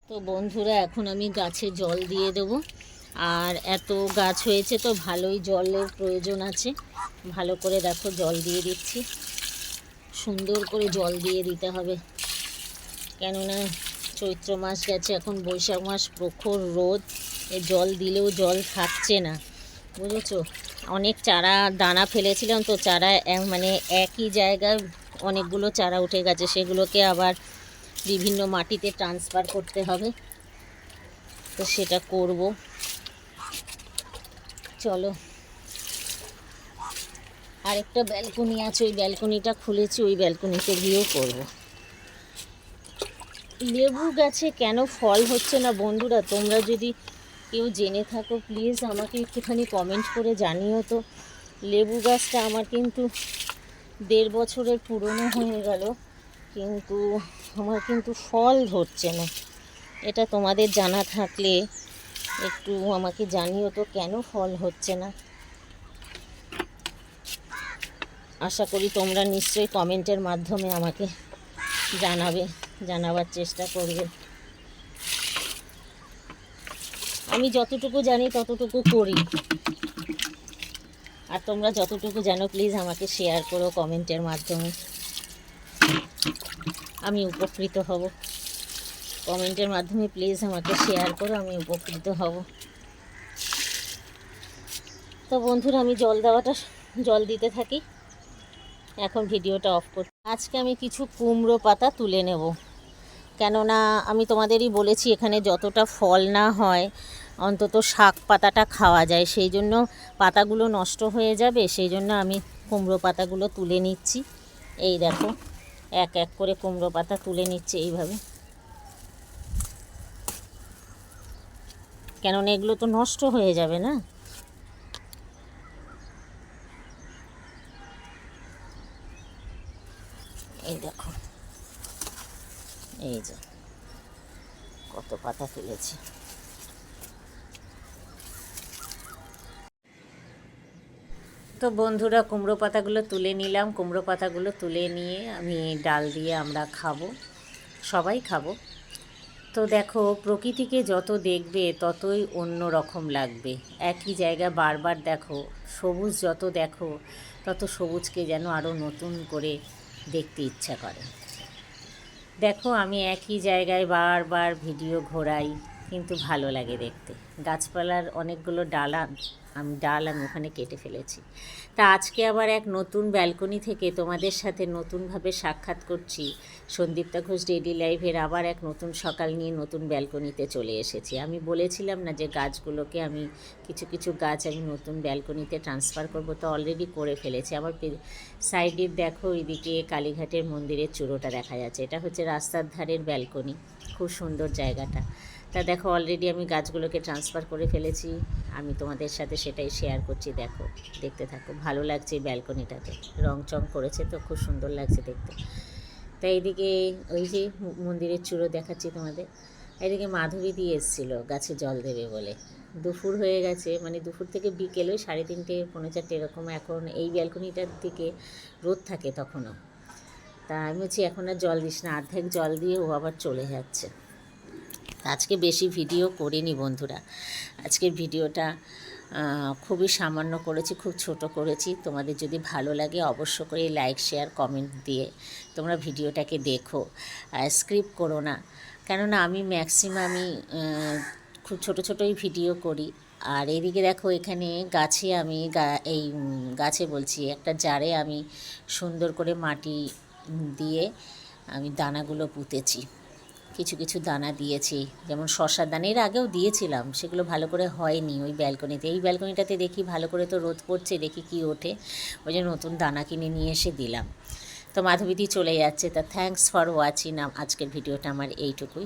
তো বন্ধুরা, এখন আমি গাছে জল দিয়ে দেব। আর এত গাছ হয়েছে তো ভালোই জলের প্রয়োজন আছে। ভালো করে দেখো জল দিয়ে দিচ্ছি, সুন্দর করে জল দিয়ে দিতে হবে, কেননা চৈত্র মাস গেছে, এখন বৈশাখ মাস, প্রখর রোদ, এ জল দিলেও জল থাকছে না, বুঝেছো। অনেক চারা দানা ফেলেছিলাম, তো চারা মানে একই জায়গায় অনেকগুলো চারা উঠে গেছে, সেগুলোকে আবার বিভিন্ন মাটিতে ট্রান্সফার করতে হবে, তো সেটা করব। চলো, আরেকটা ব্যালকনি আছে, ওই ব্যালকনিটা খুলেছি, ওই ব্যালকনিতে গিয়েও করব। লেবু গাছে কেন ফল হচ্ছে না বন্ধুরা, তোমরা যদি কেউ জেনে থাকো প্লিজ আমাকে একটুখানি কমেন্ট করে জানিও তো। লেবু গাছটা আমার কিন্তু 1.5 বছরের পুরনো হয়ে গেল, কিন্তু আমার কিন্তু ফল ধরছে না। এটা তোমাদের জানা থাকলে একটু আমাকে জানিও তো, কেন ফল হচ্ছে না। আশা করি তোমরা নিশ্চয়ই কমেন্টের মাধ্যমে আমাকে জানাবার চেষ্টা করবে। আমি যতটুকু জানি ততটুকু করি, আর তোমরা যতটুকু জানো প্লিজ আমাকে শেয়ার করো কমেন্টের মাধ্যমে, আমি উপকৃত হব। কমেন্টের মাধ্যমে প্লিজ আমাকে শেয়ার করো, আমি উপকৃত হব। তো বন্ধুরা, আমি জল দিতে থাকি। এখন ভিডিওটা অফ করছি। আজকে আমি কিছু কুমড়ো পাতা তুলে নেব, কেননা আমি তোমাদেরই বলেছি এখানে যতটা ফল না হয় অন্তত শাক পাতাটা খাওয়া যায়, সেই জন্য পাতাগুলো নষ্ট হয়ে যাবে, সেই জন্য আমি কুমড়ো পাতাগুলো তুলে নিচ্ছি। এই দেখো, এক এক করে কুমড়ো পাতা তুলে নিচ্ছে এইভাবে, কেননা এগুলো তো নষ্ট হয়ে যাবে না। এই দেখো, এই যে কত পাতা তুলেছি। তো বন্ধুরা, কুমড়ো পাতাগুলো তুলে নিলাম। কুমড়ো পাতাগুলো তুলে নিয়ে আমি ডাল দিয়ে আমরা খাবো, সবাই খাবো। তো দেখো, প্রকৃতিকে যত দেখবে ততই অন্য রকম লাগবে। একই জায়গা বারবার দেখো, সবুজ যত দেখো তত সবুজকে যেন আরও নতুন করে দেখতে ইচ্ছা করে। দেখো, আমি একই জায়গায় বারবার ভিডিও ঘোরাই, কিন্তু ভালো লাগে দেখতে। গাছপালার অনেকগুলো ডাল আমি ওখানে কেটে ফেলেছি। তা আজকে আবার এক নতুন ব্যালকনি থেকে তোমাদের সাথে নতুনভাবে সাক্ষাৎ করছি। সন্দীপ্তা ঘোষ ডেইলি লাইফের আবার এক নতুন সকাল নিয়ে নতুন ব্যালকনিতে চলে এসেছি। আমি বলেছিলাম না যে গাছগুলোকে আমি কিছু গাছ আমি নতুন ব্যালকনিতে ট্রান্সফার করব, তো অলরেডি করে ফেলেছি। আমার সাইডের দেখো, এইদিকে কালীঘাটের মন্দিরের চূড়োটা দেখা যাচ্ছে, এটা হচ্ছে রাস্তার ধারের ব্যালকনি, খুব সুন্দর জায়গাটা। তা দেখো, অলরেডি আমি গাছগুলোকে ট্রান্সফার করে ফেলেছি, আমি তোমাদের সাথে সেটাই শেয়ার করছি। দেখো, দেখতে থাকো, ভালো লাগছে এই ব্যালকনিটাতে, রং চং করেছে তো খুব সুন্দর লাগছে দেখতে। তাই এইদিকে ওই যে মন্দিরের চূড়ো দেখাচ্ছি তোমাদের, এদিকে মাধবী দিয়ে এসেছিলো গাছে জল দেবে বলে। দুপুর হয়ে গেছে, মানে দুপুর থেকে বিকেল ওই 3:30 পৌনে 4 এরকম। এখন এই ব্যালকনিটার দিকে রোদ থাকে তখনও, তা আমি বলছি এখন আর জল দিস না, অর্ধেক জল দিয়ে ও আবার চলে যাচ্ছে। আজকে বেশি ভিডিও করিনি বন্ধুরা, আজকের ভিডিওটা খুবই সামান্য করেছি, খুব ছোট করেছি। তোমাদের যদি ভালো লাগে অবশ্য করে লাইক শেয়ার কমেন্ট দিয়ে তোমরা ভিডিওটাকে দেখো, স্ক্রিপ্ট করো না, কেননা আমি ম্যাক্সিমামই খুব ছোটোই ভিডিও করি। আর এদিকে দেখো, এখানে গাছে আমি এই গাছে বলছি, একটা জারে আমি সুন্দর করে মাটি দিয়ে আমি দানাগুলো পুঁতেছি, কিছু দানা দিয়েছি, যেমন শশার দানা এর আগেও দিয়েছিলাম, সেগুলো ভালো করে হয়নি ওই ব্যালকনিতে। এই ব্যালকনিটাতে দেখি ভালো করে তো রোদ পড়ছে, দেখি কি ওঠে, ওই জন্য নতুন দানা কিনে নিয়ে এসে দিলাম। তো মাধবীদি চলে যাচ্ছে। তা থ্যাঙ্কস ফর ওয়াচিং, আজকের ভিডিওটা আমার এইটুকুই।